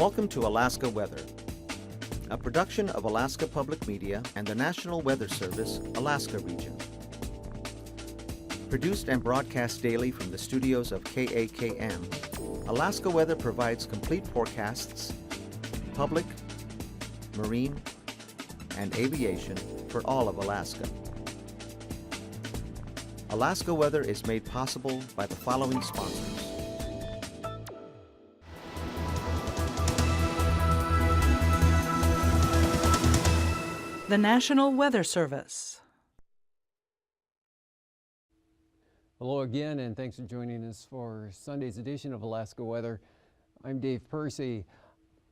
Welcome to Alaska Weather, a production of Alaska Public Media and the National Weather Service, Alaska Region. Produced and broadcast daily from the studios of KAKM, Alaska Weather provides complete forecasts, public, marine, and aviation for all of Alaska. Alaska Weather is made possible by the following sponsors. The National Weather Service. Hello again, and thanks for joining us for Sunday's edition of Alaska Weather. I'm Dave Percy.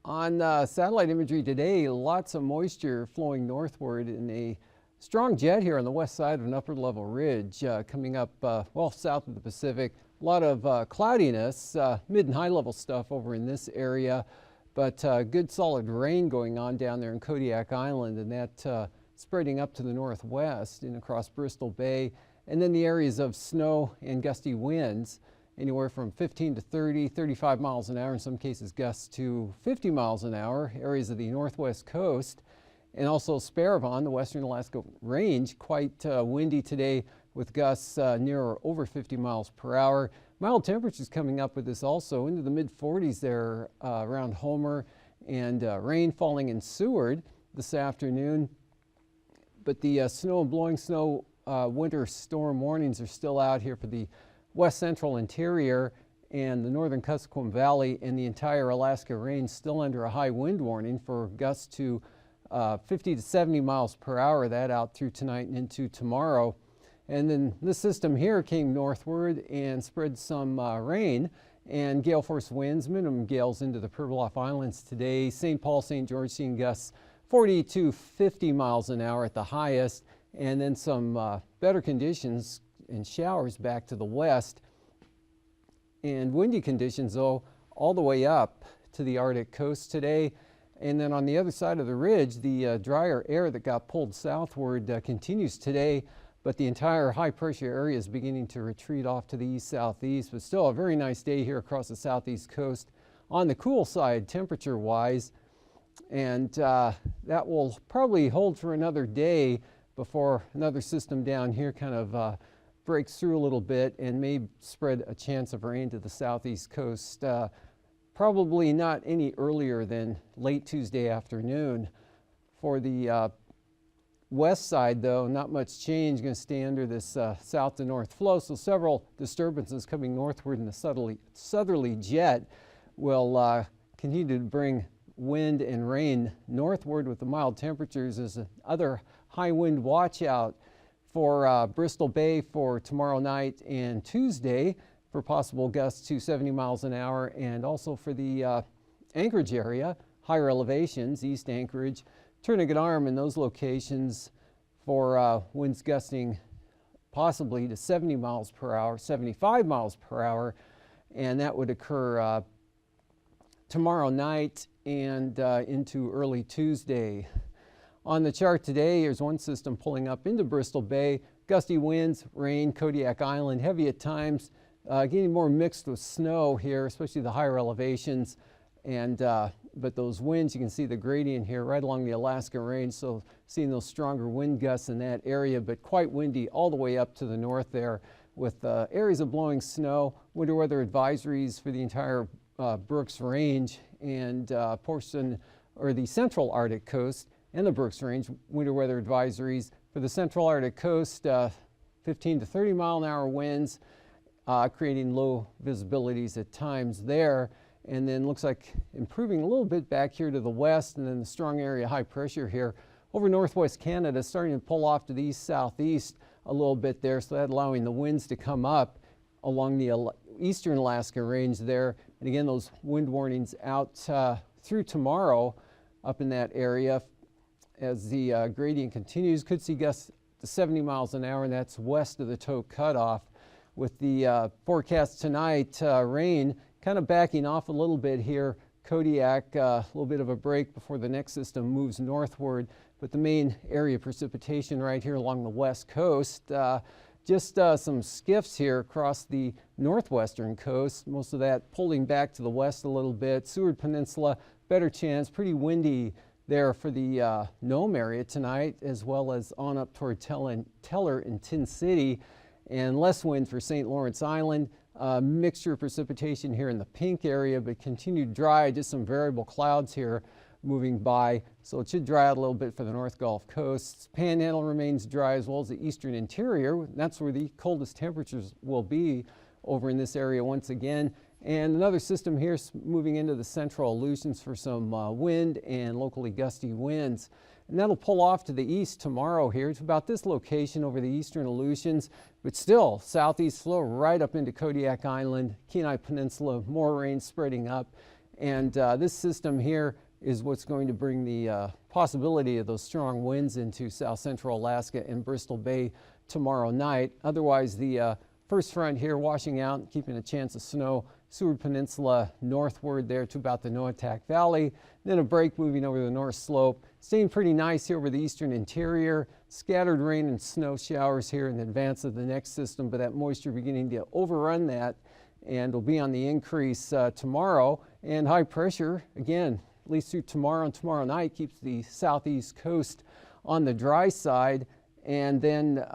On satellite imagery today, lots of moisture flowing northward in a strong jet here on the west side of an upper level ridge coming up south of the Pacific. A lot of cloudiness, mid and high level stuff over in this area, but good solid rain going on down there in Kodiak Island, and that spreading up to the northwest and across Bristol Bay. And then the areas of snow and gusty winds, anywhere from 15 to 30, 35 miles an hour, in some cases gusts to 50 miles an hour, areas of the northwest coast. And also Sparivon, the western Alaska range, quite windy today with gusts near or over 50 miles per hour. Mild temperatures coming up with this also into the mid-40s there around Homer, and rain falling in Seward this afternoon. But the snow and blowing snow winter storm warnings are still out here for the west central interior and the northern Kuskokwim Valley, and the entire Alaska range still under a high wind warning for gusts to 50 to 70 miles per hour, that out through tonight and into tomorrow. And then this system here came northward and spread some rain and gale force winds, minimum gales into the Pribilof Islands today. St. Paul, St. George seeing gusts 40 to 50 miles an hour at the highest, and then some better conditions and showers back to the west. And windy conditions, though, all the way up to the Arctic coast today. And then on the other side of the ridge, the drier air that got pulled southward continues today, but the entire high pressure area is beginning to retreat off to the east-southeast. But still a very nice day here across the southeast coast on the cool side temperature-wise. And that will probably hold for another day before another system down here kind of breaks through a little bit and may spread a chance of rain to the southeast coast. Probably not any earlier than late Tuesday afternoon. For the west side, though, not much change. Going to stay under this south to north flow, so several disturbances coming northward in the southerly jet will continue to bring wind and rain northward with the mild temperatures. There's another high wind watch out for Bristol Bay for tomorrow night and Tuesday, for possible gusts to 70 miles an hour, and also for the Anchorage area, higher elevations, East Anchorage, Turnagain Arm, in those locations for winds gusting possibly to 70 miles per hour, 75 miles per hour, and that would occur tomorrow night and into early Tuesday. On the chart today, there's one system pulling up into Bristol Bay, gusty winds, rain, Kodiak Island, heavy at times, getting more mixed with snow here, especially the higher elevations. And but those winds, you can see the gradient here right along the Alaska range, so seeing those stronger wind gusts in that area, but quite windy all the way up to the north there, with areas of blowing snow, winter weather advisories for the entire Brooks Range and portion or the central Arctic coast and the Brooks Range, winter weather advisories for the central Arctic coast, 15 to 30 mile an hour winds, creating low visibilities at times there. And then looks like improving a little bit back here to the west, and then the strong area high pressure here over northwest Canada starting to pull off to the east-southeast a little bit there, so that allowing the winds to come up along the eastern Alaska range there. And again, those wind warnings out through tomorrow up in that area as the gradient continues. Could see gusts to 70 miles an hour, and that's west of the toe cutoff. With the forecast tonight, rain kind of backing off a little bit here. Kodiak, a little bit of a break before the next system moves northward, but the main area of precipitation right here along the west coast. Just some skiffs here across the northwestern coast, most of that pulling back to the west a little bit. Seward Peninsula, better chance, pretty windy there for the Nome area tonight, as well as on up toward Teller and Tin City, and less wind for St. Lawrence Island. Mixture of precipitation here in the pink area, but continued dry, just some variable clouds here moving by, so it should dry out a little bit for the North Gulf Coast. Panhandle remains dry, as well as the eastern interior. That's where the coldest temperatures will be over in this area once again. And another system here moving into the central Aleutians for some wind and locally gusty winds. And that'll pull off to the east tomorrow here. It's about this location over the eastern Aleutians, but still southeast flow right up into Kodiak Island, Kenai Peninsula, more rain spreading up. And this system here is what's going to bring the possibility of those strong winds into south central Alaska and Bristol Bay tomorrow night. Otherwise, the first front here washing out, keeping a chance of snow, Seward Peninsula northward there to about the Noatak Valley. Then a break moving over the north slope. Staying pretty nice here over the eastern interior. Scattered rain and snow showers here in advance of the next system, but that moisture beginning to overrun that and will be on the increase tomorrow. And high pressure, again, at least through tomorrow and tomorrow night, keeps the southeast coast on the dry side. And then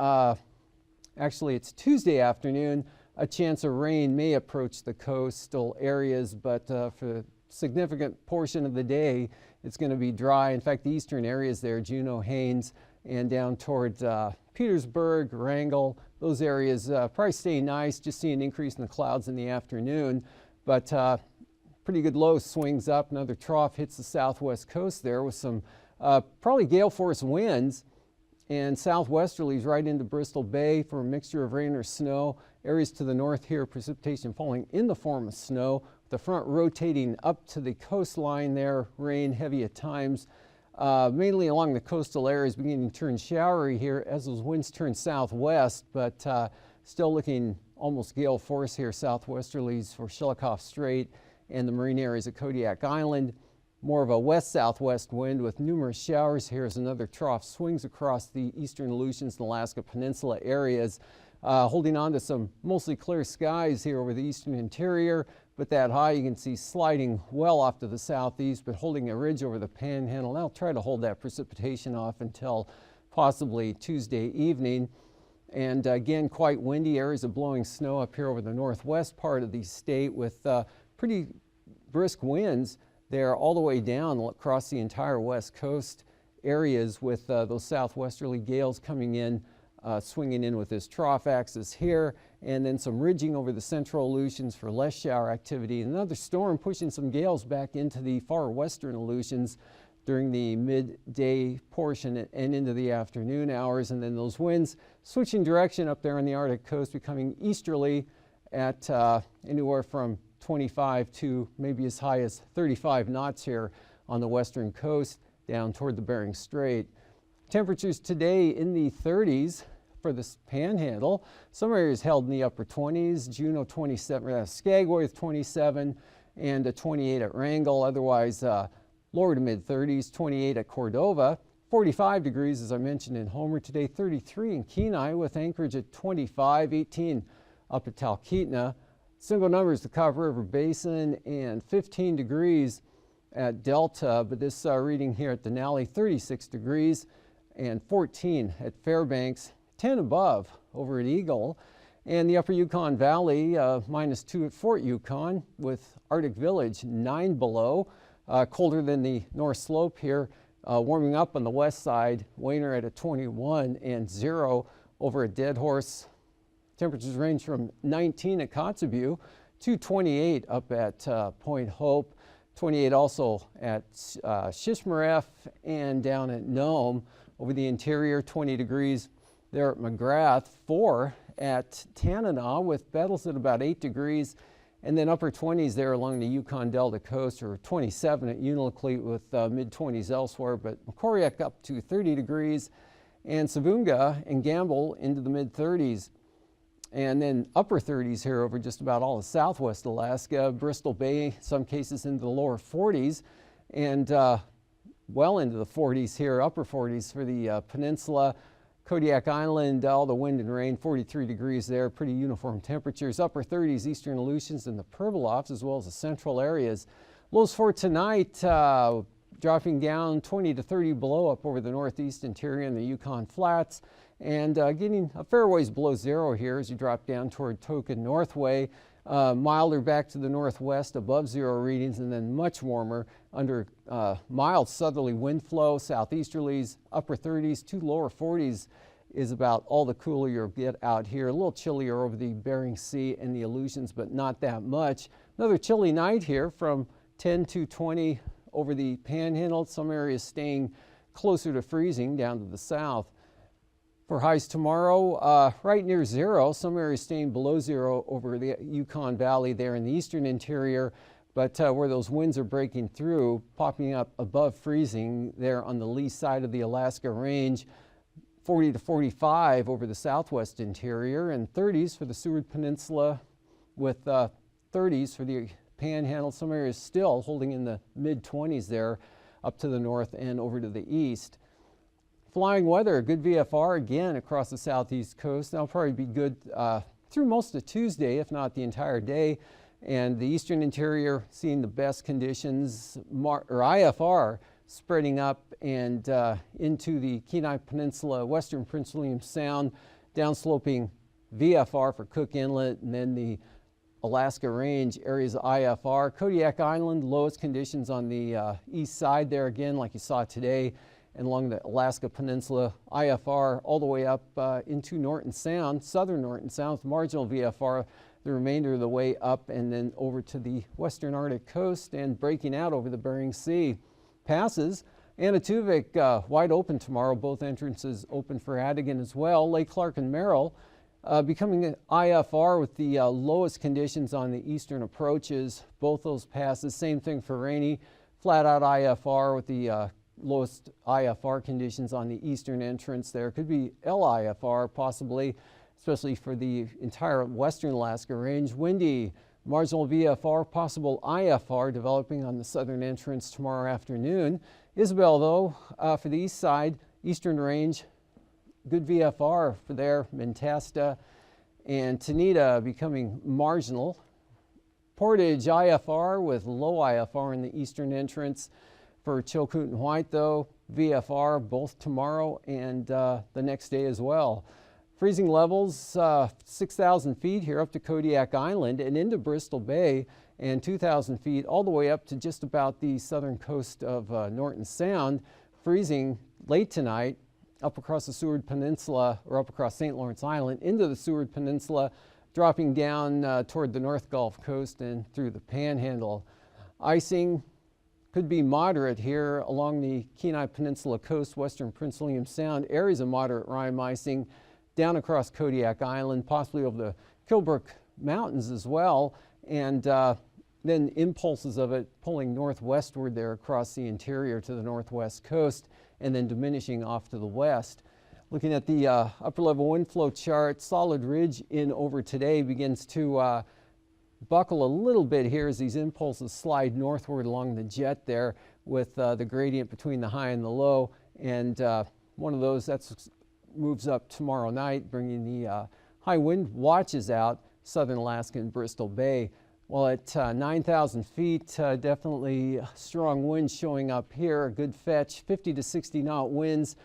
actually it's Tuesday afternoon, a chance of rain may approach the coastal areas, but for a significant portion of the day, it's going to be dry. In fact, the eastern areas there, Juneau, Haines, and down towards Petersburg, Wrangell, those areas probably stay nice, just see an increase in the clouds in the afternoon, but pretty good low swings up. Another trough hits the southwest coast there with some probably gale force winds and southwesterlies right into Bristol Bay for a mixture of rain or snow. Areas to the north here, precipitation falling in the form of snow. The front rotating up to the coastline there, rain heavy at times. Mainly along the coastal areas, beginning to turn showery here as those winds turn southwest, but still looking almost gale force here, southwesterlies for Shelikof Strait and the marine areas of Kodiak Island. More of a west-southwest wind with numerous showers here as another trough swings across the eastern Aleutians and Alaska Peninsula areas. Holding on to some mostly clear skies here over the eastern interior, but that high you can see sliding well off to the southeast, but holding a ridge over the Panhandle. That'll try to hold that precipitation off until possibly Tuesday evening. And again, quite windy, areas of blowing snow up here over the northwest part of the state with pretty brisk winds there all the way down across the entire west coast areas, with those southwesterly gales coming in, swinging in with this trough axis here, and then some ridging over the central Aleutians for less shower activity. Another storm pushing some gales back into the far western Aleutians during the midday portion and into the afternoon hours, and then those winds switching direction up there on the Arctic coast, becoming easterly at anywhere from 25 to maybe as high as 35 knots here on the western coast down toward the Bering Strait. Temperatures today in the 30s for this Panhandle. Some areas held in the upper 20s. Juneau 27, Skagway with 27 and 28 at Wrangell. Otherwise lower to mid 30s, 28 at Cordova. 45 degrees, as I mentioned, in Homer today. 33 in Kenai with Anchorage at 25, 18 up at Talkeetna. Single numbers, the Copper River Basin, and 15 degrees at Delta, but this reading here at Denali, 36 degrees, and 14 at Fairbanks, 10 above over at Eagle, and the Upper Yukon Valley, -2 at Fort Yukon, with Arctic Village 9 below, colder than the North Slope here, warming up on the west side, Wainer at a 21 and 0 over at Dead Horse. Temperatures range from 19 at Kotzebue to 28 up at Point Hope, 28 also at Shishmaref and down at Nome. Over the interior, 20 degrees there at McGrath, 4 at Tanana with Bettles at about 8 degrees, and then upper 20s there along the Yukon Delta coast, or 27 at Unalakleet with mid-20s elsewhere, but Macoriac up to 30 degrees, and Savunga and Gamble into the mid-30s. And then upper 30s here over just about all of southwest Alaska, Bristol Bay, some cases into the lower 40s, and well into the 40s here, upper 40s for the peninsula. Kodiak Island, all the wind and rain, 43 degrees there, pretty uniform temperatures. Upper 30s, eastern Aleutians and the Pribilofs, as well as the central areas Lows for tonight, dropping down 20 to 30 below up over the northeast interior and the Yukon Flats, and getting a fair ways below zero here as you drop down toward Token Northway. Milder back to the northwest above zero readings, and then much warmer under mild southerly wind flow, southeasterlies, upper 30s to lower 40s is about all the cooler you'll get out here. A little chillier over the Bering Sea and the Aleutians, but not that much. Another chilly night here from 10 to 20 over the Panhandle. Some areas staying closer to freezing down to the south. For highs tomorrow, right near zero. Some areas staying below zero over the Yukon Valley there in the eastern interior, but where those winds are breaking through, popping up above freezing there on the lee side of the Alaska Range. 40 to 45 over the southwest interior, and 30s for the Seward Peninsula, with 30s for the Panhandle. Some areas still holding in the mid-20s there up to the north and over to the east. Flying weather, good VFR again across the southeast coast. That'll probably be good through most of Tuesday, if not the entire day. And the eastern interior seeing the best conditions, IFR spreading up and into the Kenai Peninsula, western Prince William Sound, downsloping VFR for Cook Inlet, and then the Alaska Range areas of IFR. Kodiak Island, lowest conditions on the east side there again, like you saw today, and along the Alaska Peninsula, IFR all the way up into Norton Sound, southern Norton Sound, with marginal VFR the remainder of the way up, and then over to the western Arctic coast and breaking out over the Bering Sea. Passes, Anatuvik wide open tomorrow, both entrances open for Adigan as well. Lake Clark and Merrill becoming an IFR with the lowest conditions on the eastern approaches, both those passes. Same thing for Rainy, flat out IFR with the lowest IFR conditions on the eastern entrance there. Could be LIFR possibly, especially for the entire western Alaska Range. Windy, marginal VFR, possible IFR developing on the southern entrance tomorrow afternoon. Isabel, though, for the east side, eastern range, good VFR for there. Mentasta and Tanita becoming marginal. Portage IFR with low IFR in the eastern entrance. For Chilkoot and White, though, VFR both tomorrow and the next day as well. Freezing levels, 6,000 feet here up to Kodiak Island and into Bristol Bay, and 2,000 feet all the way up to just about the southern coast of Norton Sound. Freezing late tonight up across the Seward Peninsula, or up across St. Lawrence Island into the Seward Peninsula, dropping down toward the North Gulf Coast and through the Panhandle. Icing could be moderate here along the Kenai Peninsula coast, western Prince William Sound. Areas of moderate rime icing down across Kodiak Island, possibly over the Kilbrook Mountains as well, and then impulses of it pulling northwestward there across the interior to the northwest coast, and then diminishing off to the west. Looking at the upper level wind flow chart, solid ridge in over today begins to buckle a little bit here as these impulses slide northward along the jet there, with the gradient between the high and the low, and one of those that's moves up tomorrow night, bringing the high wind watches out southern Alaska and Bristol Bay. While at 9,000 feet, definitely strong winds showing up here. A good fetch, 50 to 60 knot winds,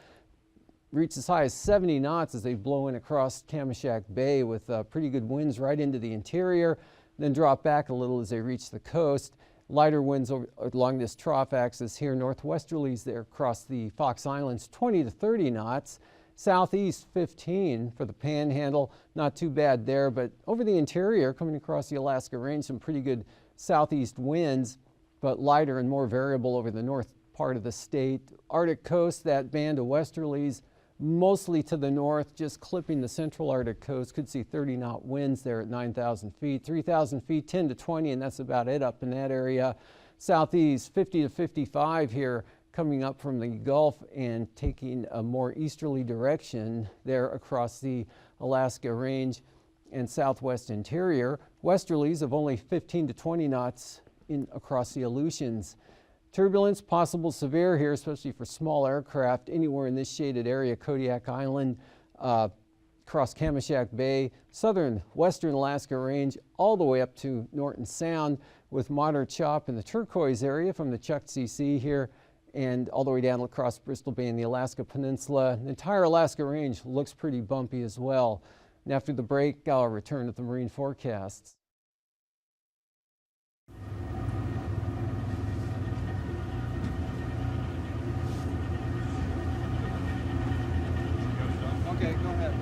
reach as high as 70 knots as they blow in across Kamishak Bay, with pretty good winds right into the interior, then drop back a little as they reach the coast. Lighter winds along this trough axis here, northwesterlies there across the Fox Islands, 20 to 30 knots. Southeast 15 for the Panhandle, not too bad there, but over the interior, coming across the Alaska Range, some pretty good southeast winds, but lighter and more variable over the north part of the state. Arctic coast, that band of westerlies, mostly to the north, just clipping the central Arctic coast. Could see 30 knot winds there at 9,000 feet. 3,000 feet, 10 to 20, and that's about it up in that area. Southeast 50 to 55 here, coming up from the Gulf and taking a more easterly direction there across the Alaska Range and southwest interior. Westerlies of only 15 to 20 knots in across the Aleutians. Turbulence possible severe here, especially for small aircraft anywhere in this shaded area, Kodiak Island, across Kamishak Bay, southern western Alaska Range, all the way up to Norton Sound, with moderate chop in the turquoise area from the Chukchi Sea here, and all the way down across Bristol Bay and the Alaska Peninsula. The entire Alaska Range looks pretty bumpy as well. And after the break, I'll return with the marine forecasts. Okay, go ahead.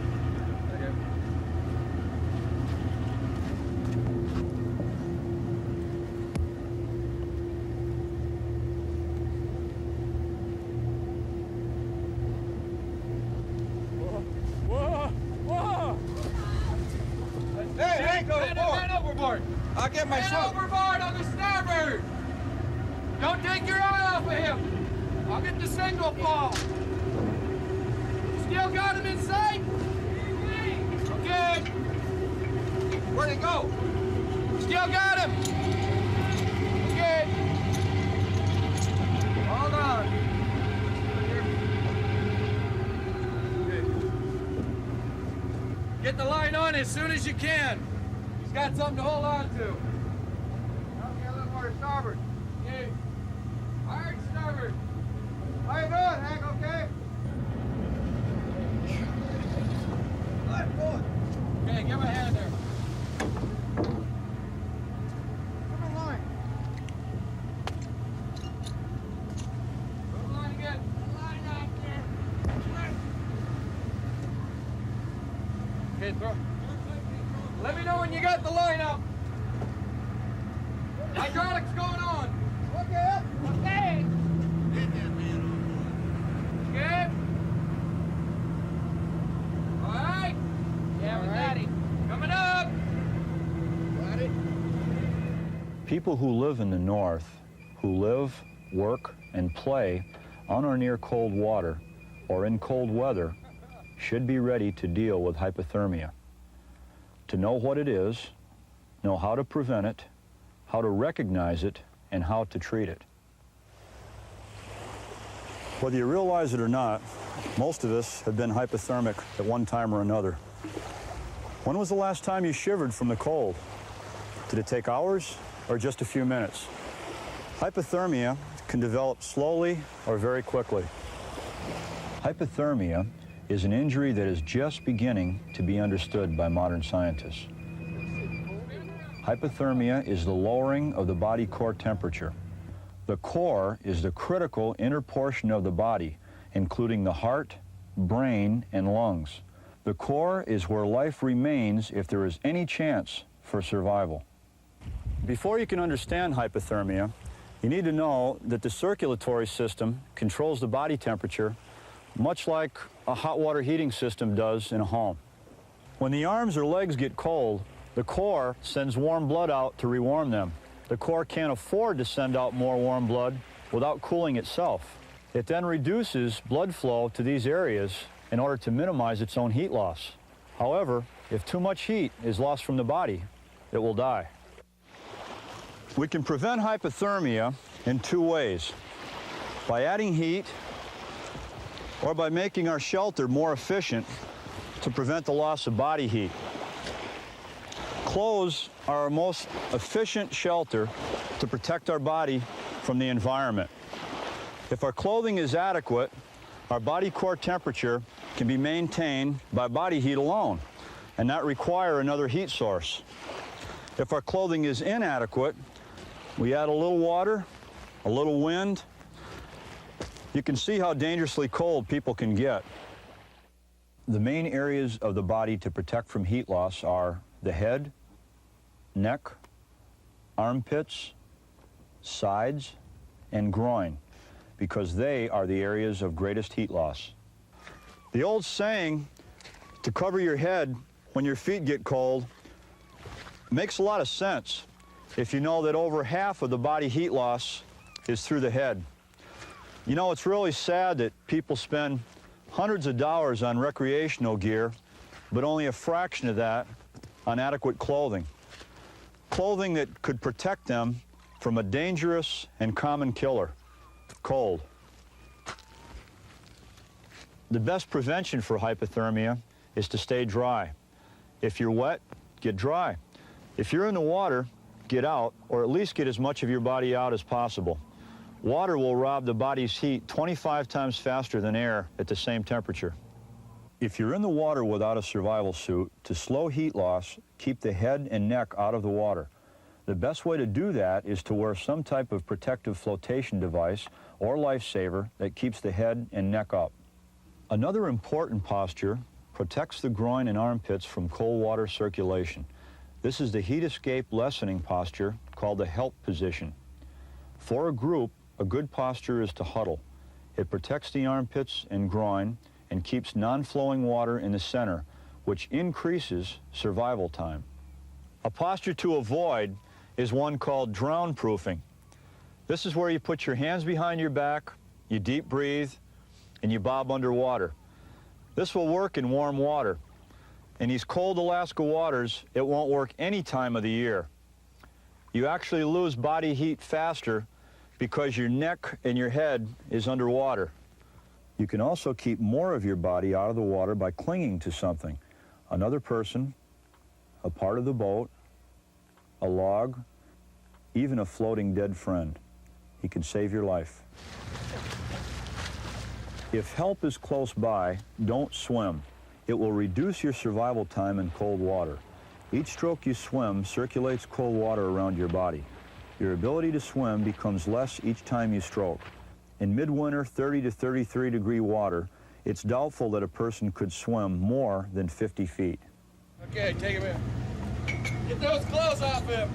Man overboard! I'll get my man overboard on the starboard! Don't take your eye off of him! I'll get the signal fall! Still got him in sight? Okay! Where'd he go? Still got him! Okay! Hold on! Okay. Get the line on as soon as you can! He's got something to hold on to. Okay, a little more to starboard. Okay. Hard starboard. How you doing, Hank? Okay? Good boy. Okay, give him a hand there. Come on, line. Put the line again. Line out there. Okay, throw. Let me know when you got the line up. Hydraulics going on. Okay. Okay. Get that man on board. Okay. All right. Yeah, we got him. Coming up. Got it. People who live in the north, who live, work, and play on or near cold water or in cold weather, should be ready to deal with hypothermia. To know what it is, know how to prevent it, how to recognize it, and how to treat it. Whether you realize it or not, most of us have been hypothermic at one time or another. When was the last time you shivered from the cold? Did it take hours or just a few minutes? Hypothermia can develop slowly or very quickly. Hypothermia is an injury that is just beginning to be understood by modern scientists. Hypothermia is the lowering of the body core temperature. The core is the critical inner portion of the body, including the heart, brain, and lungs. The core is where life remains if there is any chance for survival. Before you can understand hypothermia, you need to know that the circulatory system controls the body temperature much like a hot water heating system does in a home. When the arms or legs get cold, the core sends warm blood out to rewarm them. The core can't afford to send out more warm blood without cooling itself. It then reduces blood flow to these areas in order to minimize its own heat loss. However, if too much heat is lost from the body, it will die. We can prevent hypothermia in two ways: by adding heat or by making our shelter more efficient to prevent the loss of body heat. Clothes are our most efficient shelter to protect our body from the environment. If our clothing is adequate, our body core temperature can be maintained by body heat alone and not require another heat source. If our clothing is inadequate, we add a little water, a little wind. You can see how dangerously cold people can get. The main areas of the body to protect from heat loss are the head, neck, armpits, sides, and groin, because they are the areas of greatest heat loss. The old saying to cover your head when your feet get cold makes a lot of sense if you know that over half of the body heat loss is through the head. You know, it's really sad that people spend hundreds of dollars on recreational gear, but only a fraction of that on adequate clothing. Clothing that could protect them from a dangerous and common killer, cold. The best prevention for hypothermia is to stay dry. If you're wet, get dry. If you're in the water, get out, or at least get as much of your body out as possible. Water will rob the body's heat 25 times faster than air at the same temperature. If you're in the water without a survival suit, to slow heat loss, keep the head and neck out of the water. The best way to do that is to wear some type of protective flotation device or lifesaver that keeps the head and neck up. Another important posture protects the groin and armpits from cold water circulation. This is the heat escape lessening posture called the help position. For a group, a good posture is to huddle. It protects the armpits and groin and keeps non-flowing water in the center, which increases survival time. A posture to avoid is one called drown-proofing. This is where you put your hands behind your back, you deep breathe, and you bob underwater. This will work in warm water. In these cold Alaska waters, it won't work any time of the year. You actually lose body heat faster because your neck and your head is underwater. You can also keep more of your body out of the water by clinging to something. Another person, a part of the boat, a log, even a floating dead friend. He can save your life. If help is close by, don't swim. It will reduce your survival time in cold water. Each stroke you swim circulates cold water around your body. Your ability to swim becomes less each time you stroke. In midwinter 30 to 33 degree water, it's doubtful that a person could swim more than 50 feet. Okay, take him in. Get those clothes off him.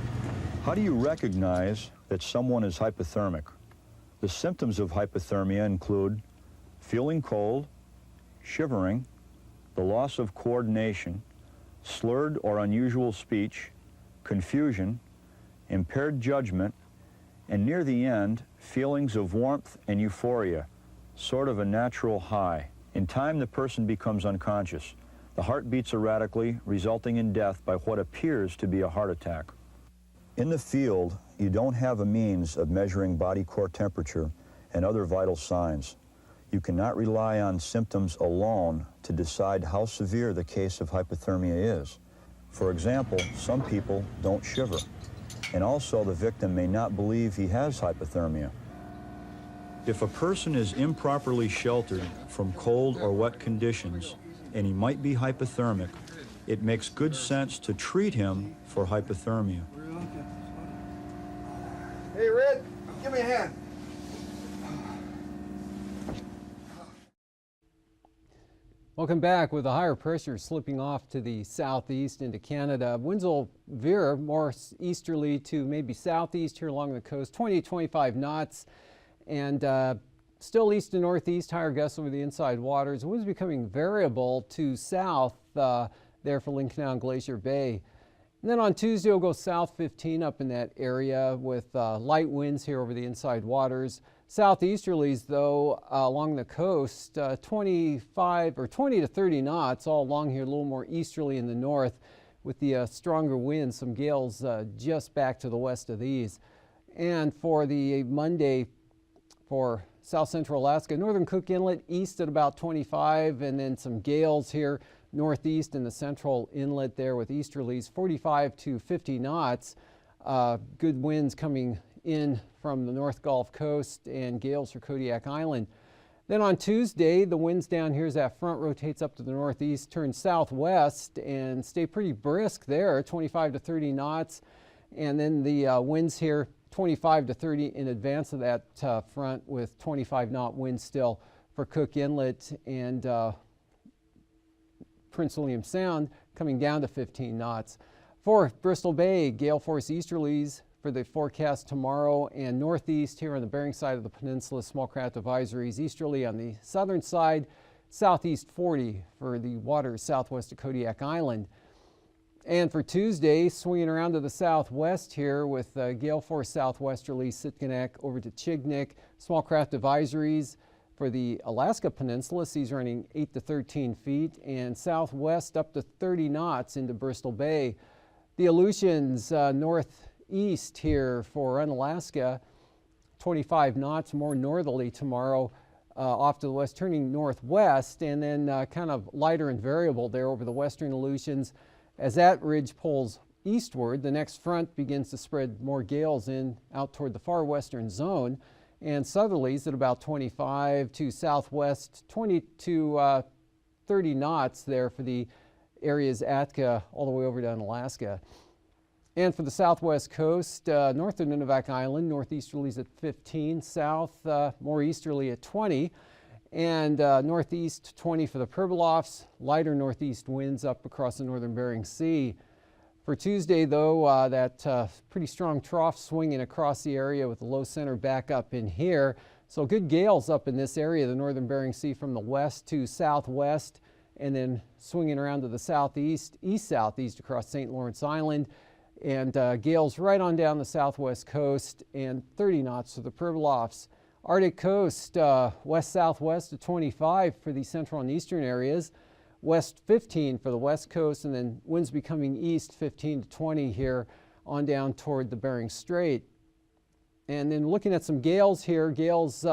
How do you recognize that someone is hypothermic? The symptoms of hypothermia include feeling cold, shivering, the loss of coordination, slurred or unusual speech, confusion, impaired judgment, and near the end, feelings of warmth and euphoria, sort of a natural high. In time, the person becomes unconscious. The heart beats erratically, resulting in death by what appears to be a heart attack. In the field, you don't have a means of measuring body core temperature and other vital signs. You cannot rely on symptoms alone to decide how severe the case of hypothermia is. For example, some people don't shiver, and also the victim may not believe he has hypothermia. If a person is improperly sheltered from cold or wet conditions, and he might be hypothermic, it makes good sense to treat him for hypothermia. Hey, Red, give me a hand. Welcome back. With the higher pressure slipping off to the southeast into Canada, winds will veer more easterly to maybe southeast here along the coast, 20 to 25 knots, and still east to northeast, higher gusts over the inside waters. The winds becoming variable to south there for Lincoln and Glacier Bay. And then on Tuesday, we'll go south 15 up in that area with light winds here over the inside waters. Southeasterlies, though, along the coast, 25 or 20 to 30 knots all along here, a little more easterly in the north with the stronger winds, some gales just back to the west of these. And for the Monday for south central Alaska, northern Cook Inlet east at about 25, and then some gales here northeast in the central inlet there with easterlies 45 to 50 knots. Good winds coming in from the North Gulf Coast and gales for Kodiak Island. Then on Tuesday, the winds down here as that front rotates up to the northeast turn southwest and stay pretty brisk there, 25 to 30 knots. And then the winds here 25 to 30 in advance of that front with 25 knot winds still for Cook Inlet and Prince William Sound coming down to 15 knots. For Bristol Bay, gale force easterlies for the forecast tomorrow, and northeast here on the Bering side of the peninsula, small craft advisories. Easterly on the southern side, southeast 40 for the waters southwest of Kodiak Island. And for Tuesday, swinging around to the southwest here with gale force southwesterly Sitkinak over to Chignik. Small craft advisories for the Alaska Peninsula, seas running 8 to 13 feet, and southwest up to 30 knots into Bristol Bay. The Aleutians northeast here for Unalaska, 25 knots, more northerly tomorrow. off to the west, turning northwest, and then kind of lighter and variable there over the western Aleutians. As that ridge pulls eastward, the next front begins to spread more gales in out toward the far western zone, and southerlies at about 25 to southwest, 20 to 30 knots there for the areas Atka all the way over down Alaska. And for the southwest coast, north of Nunivak Island, northeasterlies at 15, south more easterly at 20, and northeast 20 for the Pribilofs, lighter northeast winds up across the northern Bering Sea. For Tuesday, though, that pretty strong trough swinging across the area with the low center back up in here. So good gales up in this area, the northern Bering Sea from the west to southwest, and then swinging around to the southeast, east-southeast across St. Lawrence Island. And gales right on down the southwest coast, and 30 knots for the Pribilofs. Arctic coast, west-southwest to 25 for the central and eastern areas, west 15 for the west coast, and then winds becoming east 15 to 20 here on down toward the Bering Strait. And then looking at some gales here, gales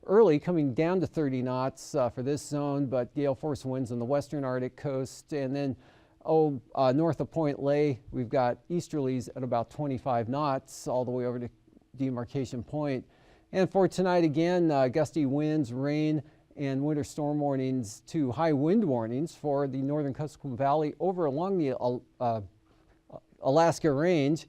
early coming down to 30 knots for this zone, but gale force winds on the western Arctic coast, and then north of Point Lay, we've got easterlies at about 25 knots all the way over to Demarcation Point. And for tonight, again, gusty winds, rain, and winter storm warnings to high wind warnings for the northern Kuskokwim Valley over along the Alaska Range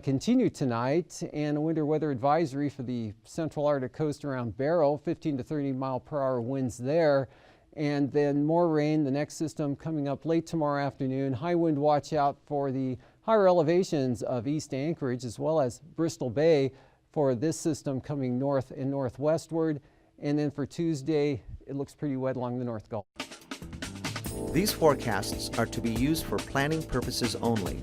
continue tonight, and a winter weather advisory for the central Arctic coast around Barrow, 15 to 30 mile per hour winds there. And then more rain, the next system coming up late tomorrow afternoon. High wind watch out for the higher elevations of East Anchorage as well as Bristol Bay for this system coming north and northwestward. And then for Tuesday, it looks pretty wet along the North Gulf. These forecasts are to be used for planning purposes only.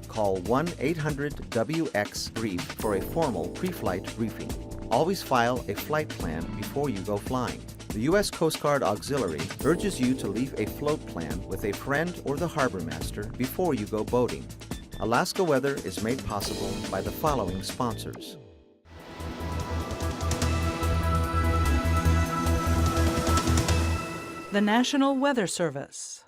Call 1-800-WX-BRIEF for a formal pre-flight briefing. Always file a flight plan before you go flying. The U.S. Coast Guard Auxiliary urges you to leave a float plan with a friend or the harbor master before you go boating. Alaska Weather is made possible by the following sponsors. The National Weather Service.